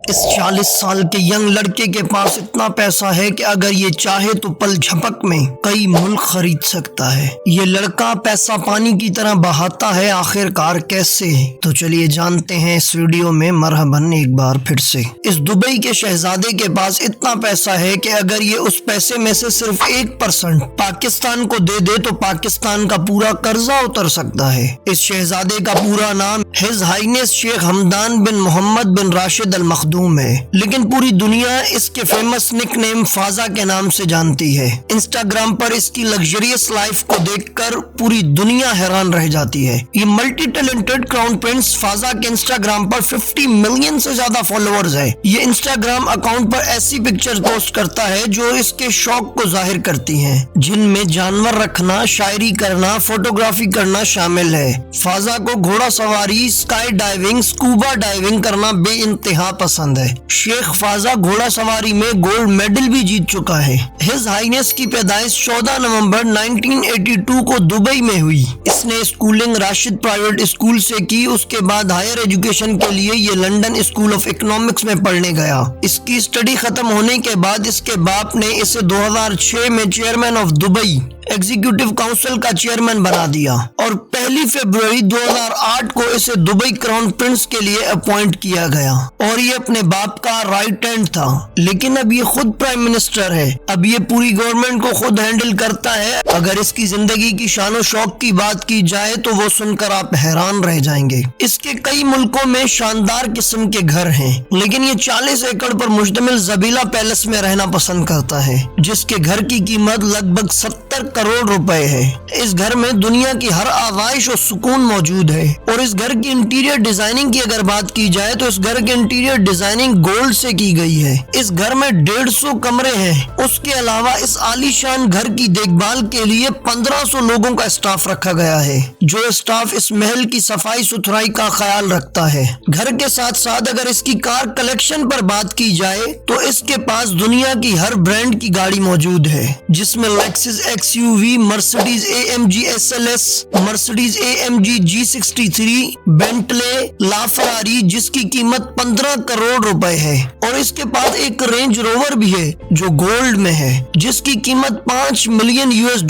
اس 40 سال کے ینگ لڑکے کے پاس اتنا پیسہ ہے کہ اگر یہ چاہے تو پل جھپک میں کئی ملک خرید سکتا ہے۔ یہ لڑکا پیسہ پانی کی طرح بہاتا ہے، آخر کار کیسے؟ تو چلیے جانتے ہیں اس ویڈیو میں۔ مرحباً ایک بار پھر سے۔ اس دبئی کے شہزادے کے پاس اتنا پیسہ ہے کہ اگر یہ اس پیسے میں سے صرف 1% پاکستان کو دے دے تو پاکستان کا پورا قرضہ اتر سکتا ہے۔ اس شہزادے کا پورا نام ہز ہائنس شیخ حمدان بن محمد بن راشد المخدوم ہے، لیکن پوری دنیا اس کے فیمس نک نیم فازا کے نام سے جانتی ہے۔ انسٹاگرام پر اس کی لگژریس لائف کو دیکھ کر پوری دنیا حیران رہ جاتی ہے۔ یہ ملٹی ٹیلنٹڈ کراؤن پرنس فازا کے انسٹاگرام پر 50 ملین سے زیادہ فالوورز ہے۔ یہ انسٹاگرام اکاؤنٹ پر ایسی پکچر پوسٹ کرتا ہے جو اس کے شوق کو ظاہر کرتی ہیں، جن میں جانور رکھنا، شاعری کرنا، فوٹوگرافی کرنا شامل ہے۔ فازا کو گھوڑا سواری، اسکائی ڈائیونگ، اسکوبا ڈائیونگ کرنا بے انتہا پسند ہے۔ شیخ فازا گھوڑا سواری میں گولڈ میڈل بھی جیت چکا ہے۔ ہز ہائنس کی پیدائش 14 نومبر 1982 کو دبئی میں ہوئی۔ اس نے اسکولنگ راشد پرائیویٹ اسکول سے کی، اس کے بعد ہائر ایجوکیشن کے لیے یہ لنڈن اسکول آف اکنامکس میں پڑھنے گیا۔ اس کی اسٹڈی ختم ہونے کے بعد اس کے باپ نے اسے 2006 میں chairman of Dubai executive council کا چیئرمین بنا دیا اور 1 فروری 2008 کو اسے دبئی کراؤن پرنس کے لیے اپوائنٹ کیا گیا، اور یہ اپنے باپ کا رائٹ ہینڈ تھا۔ لیکن اب یہ خود پرائم منسٹر ہے، اب یہ پوری گورنمنٹ کو خود ہینڈل کرتا ہے۔ اگر اس کی زندگی کی شان و شوق کی بات کی جائے تو وہ سن کر آپ حیران رہ جائیں گے۔ اس کے کئی ملکوں میں شاندار قسم کے گھر ہیں، لیکن یہ 40 ایکڑ پر مشتمل زبیلا پیلس میں رہنا پسند کرتا ہے، جس کے گھر کی قیمت لگ بھگ 70 کروڑ روپے ہے۔ اس گھر میں دنیا کی ہر آرائش و سکون موجود ہے، اور اس گھر کی انٹیریئر ڈیزائننگ کی اگر بات کی جائے تو اس گھر کی انٹیریئر ڈیزائننگ گولڈ سے کی گئی ہے۔ اس گھر میں 150 کمرے ہیں۔ اس کے علاوہ اس عالی شان گھر کی دیکھ بھال کے لیے 1500 لوگوں کا اسٹاف رکھا گیا ہے، جو اسٹاف اس محل کی صفائی ستھرائی کا خیال رکھتا ہے۔ گھر کے ساتھ ساتھ اگر اس کی کار کلیکشن پر بات کی جائے تو اس کے پاس دنیا کی ہر برانڈ کی گاڑی موجود ہے، جس میں Lexus XUV، Mercedes AMG SLS، Mercedes AMG G63، بینٹلے، لافراری جس کی قیمت 15 کروڑ روپے ہے، اور اس کے پاس ایک رینج روور بھی ہے جو گولڈ میں ہے، جس کی قیمت 5 ملین US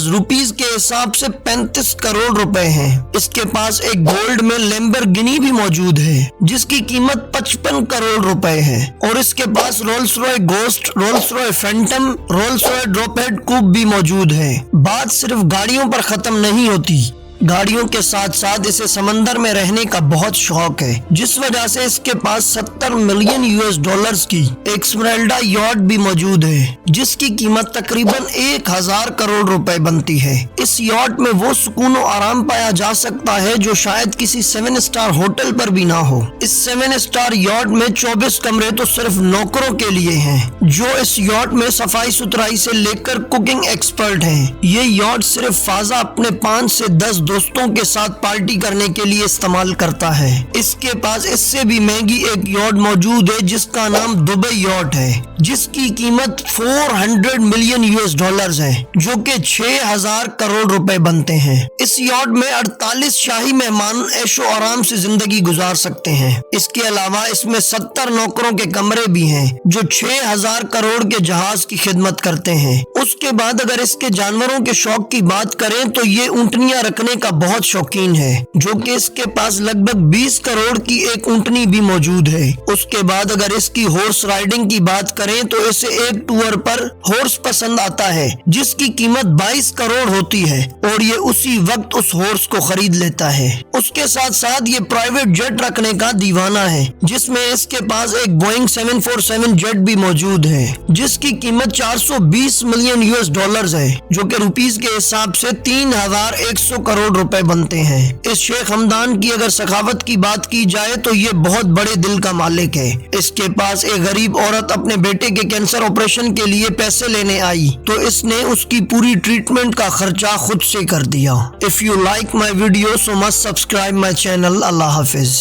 روپیز کے حساب سے 35 کروڑ روپے ہے۔ اس کے پاس ایک گولڈ میں لیمبرگینی بھی موجود ہے، جس کی قیمت 55 کروڑ روپے ہے، اور اس کے پاس Rolls Royce Ghost, Rolls Royce Phantom, Rolls Royce drophead coupe بھی موجود ہے۔ بات صرف گاڑیوں پر ختم نہیں ہوتی، گاڑیوں کے ساتھ ساتھ اسے سمندر میں رہنے کا بہت شوق ہے، جس وجہ سے اس کے پاس 70 ملین US کی ایک اسمرالڈا یاٹ بھی موجود ہے، جس کی قیمت تقریباً 1000 کروڑ روپے بنتی ہے۔ اس یاٹ میں وہ سکون و آرام پایا جا سکتا ہے جو شاید کسی 7 اسٹار ہوٹل پر بھی نہ ہو۔ اس 7 اسٹار یاٹ میں 24 کمرے تو صرف نوکروں کے لیے ہیں، جو اس یاٹ میں صفائی ستھرائی سے لے کر کوکنگ ایکسپرٹ ہیں۔ یہ یاٹ صرف فازا اپنے 5 سے 10 دوستوں کے ساتھ پارٹی کرنے کے لیے استعمال کرتا ہے۔ اس کے پاس اس سے بھی مہنگی ایک یاٹ موجود ہے جس کا نام دبئی یاٹ ہے، جس کی قیمت 400 ملین US ہے، جو کہ 6000 کروڑ روپے بنتے ہیں۔ اس یاٹ میں 48 شاہی مہمان عیش و آرام سے زندگی گزار سکتے ہیں۔ اس کے علاوہ اس میں 70 نوکروں کے کمرے بھی ہیں، جو 6000 کروڑ کے جہاز کی خدمت کرتے ہیں۔ اس کے بعد اگر اس کے جانوروں کے شوق کی بات کریں تو یہ اونٹنیاں رکھنے کا بہت شوقین ہے، جو کہ اس کے پاس لگ بھگ 20 کروڑ کی ایک اونٹنی بھی موجود ہے۔ اس کے بعد اگر اس کی ہارس رائڈنگ کی بات کریں تو اسے ایک ٹور پر ہارس پسند آتا ہے، جس کی قیمت 22 کروڑ ہوتی ہے، اور یہ اسی وقت اس ہارس کو خرید لیتا ہے۔ اس کے ساتھ ساتھ یہ پرائیویٹ جیٹ رکھنے کا دیوانہ ہے، جس میں اس کے پاس ایک بوئنگ 747 جیٹ بھی موجود ہے، جس کی قیمت 420 ملین US ہے، جو کہ روپیز کے حساب سے 3100 کروڑ روپے بنتے ہیں۔ اس شیخ حمدان کی اگر سخاوت کی بات کی جائے تو یہ بہت بڑے دل کا مالک ہے۔ اس کے پاس ایک غریب عورت اپنے بیٹے کے کینسر آپریشن کے لیے پیسے لینے آئی تو اس نے اس کی پوری ٹریٹمنٹ کا خرچہ خود سے کر دیا۔ If you like my video so must subscribe my channel. اللہ حافظ۔